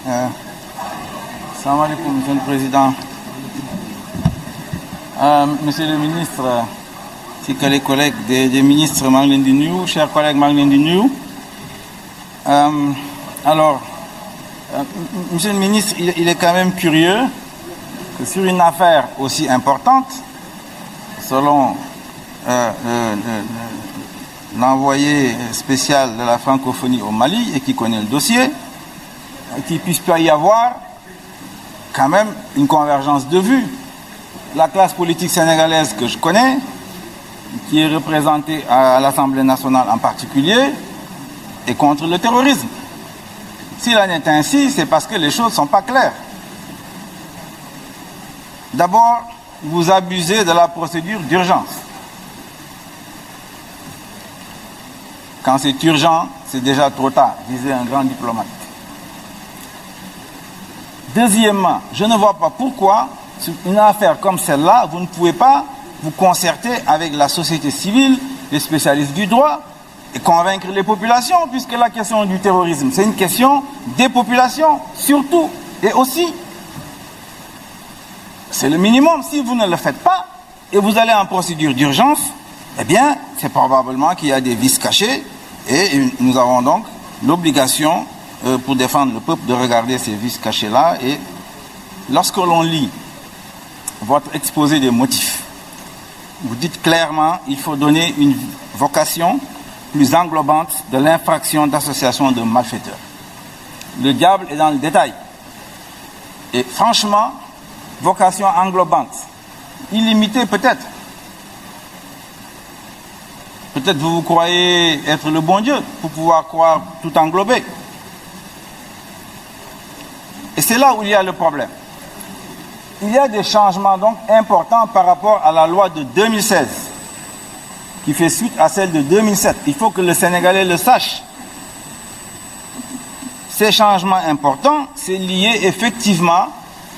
Salam alaikum, Monsieur le Président. Monsieur le ministre, si que les collègues des ministres Marlène Dinou, chers collègues Marlène Dinou. Monsieur le ministre, il est quand même curieux que sur une affaire aussi importante, selon l'envoyé spécial de la francophonie au Mali et qui connaît le dossier, qu'il puisse pas y avoir quand même une convergence de vues. La classe politique sénégalaise que je connais, qui est représentée à l'Assemblée nationale en particulier, est contre le terrorisme. S'il en est ainsi, c'est parce que les choses ne sont pas claires. D'abord, vous abusez de la procédure d'urgence. Quand c'est urgent, c'est déjà trop tard, disait un grand diplomate. Deuxièmement, je ne vois pas pourquoi, sur une affaire comme celle-là, vous ne pouvez pas vous concerter avec la société civile, les spécialistes du droit, et convaincre les populations, puisque la question du terrorisme, c'est une question des populations, surtout, et aussi. C'est le minimum. Si vous ne le faites pas, et vous allez en procédure d'urgence, eh bien, c'est probablement qu'il y a des vices cachés, et nous avons donc l'obligation, pour défendre le peuple, de regarder ces vices cachés-là. Et lorsque l'on lit votre exposé des motifs, vous dites clairement qu'il faut donner une vocation plus englobante de l'infraction d'association de malfaiteurs. Le diable est dans le détail. Et franchement, vocation englobante, illimitée peut-être. Peut-être vous croyez être le bon Dieu pour pouvoir croire tout englober. Et c'est là où il y a le problème. Il y a des changements donc importants par rapport à la loi de 2016, qui fait suite à celle de 2007. Il faut que le Sénégalais le sache. Ces changements importants, c'est lié effectivement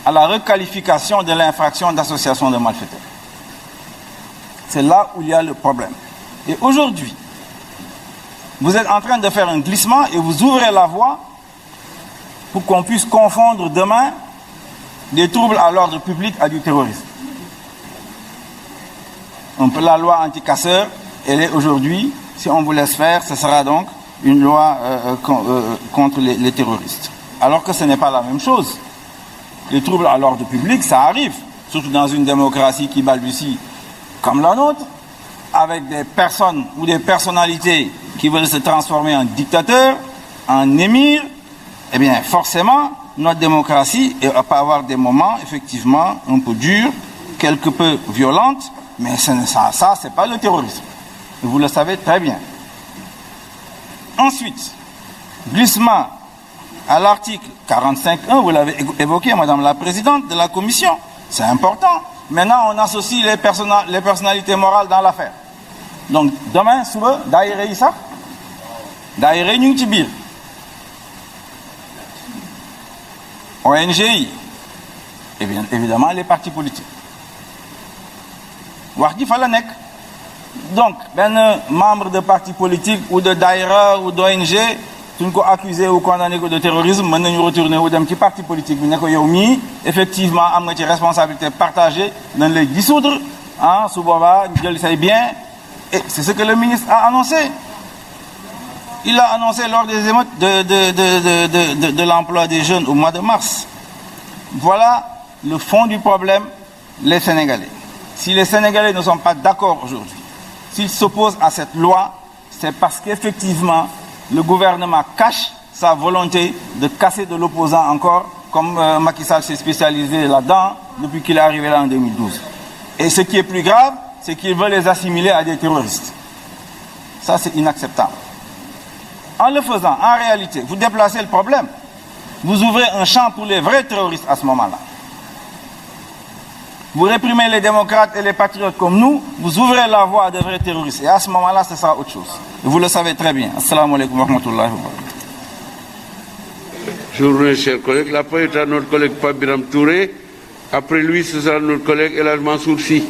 à la requalification de l'infraction d'association de malfaiteurs. C'est là où il y a le problème. Et aujourd'hui, vous êtes en train de faire un glissement et vous ouvrez la voie pour qu'on puisse confondre demain des troubles à l'ordre public à du terrorisme. Un peu la loi anti-casseurs, elle est aujourd'hui, si on vous laisse faire, ce sera donc une loi contre les terroristes. Alors que ce n'est pas la même chose. Les troubles à l'ordre public, ça arrive, surtout dans une démocratie qui balbutie comme la nôtre, avec des personnes ou des personnalités qui veulent se transformer en dictateurs, en émirs. Eh bien, forcément, notre démocratie va pas avoir des moments, effectivement, un peu durs, quelque peu violentes, mais ça c'est pas le terrorisme. Vous le savez très bien. Ensuite, glissement à l'article 45.1, vous l'avez évoqué, Madame la Présidente de la Commission, c'est important. Maintenant, on associe les personnalités morales dans l'affaire. Donc, demain, souvent, d'ailleurs, ça, d'ailleurs, nous sommes ONGI, et bien évidemment les partis politiques. Wardi Falanek. Donc, un membre de parti politique ou de daïra ou d'ONG, tu nous accusé ou condamné de terrorisme, maintenant nous retournons dans un petit parti politique. Effectivement, on a une responsabilité partagée dans les dissoudre. Soubaba, je le sais bien. Et c'est ce que le ministre a annoncé. Il a annoncé lors des émeutes de l'emploi des jeunes au mois de mars. Voilà le fond du problème, les Sénégalais. Si les Sénégalais ne sont pas d'accord aujourd'hui, s'ils s'opposent à cette loi, c'est parce qu'effectivement, le gouvernement cache sa volonté de casser de l'opposant encore, comme Macky Sall s'est spécialisé là-dedans depuis qu'il est arrivé là en 2012. Et ce qui est plus grave, c'est qu'il veut les assimiler à des terroristes. Ça, c'est inacceptable. En le faisant, en réalité, vous déplacez le problème. Vous ouvrez un champ pour les vrais terroristes à ce moment-là. Vous réprimez les démocrates et les patriotes comme nous, vous ouvrez la voie à de vrais terroristes. Et à ce moment-là, ce sera autre chose. Et vous le savez très bien. Assalamu alaikum wa rahmatullahi wa barakatuh. Je vous remercie, chers collègues. La parole est à notre collègue Pape Biram Touré. Après lui, ce sera notre collègue El Hadj Mansour Sy.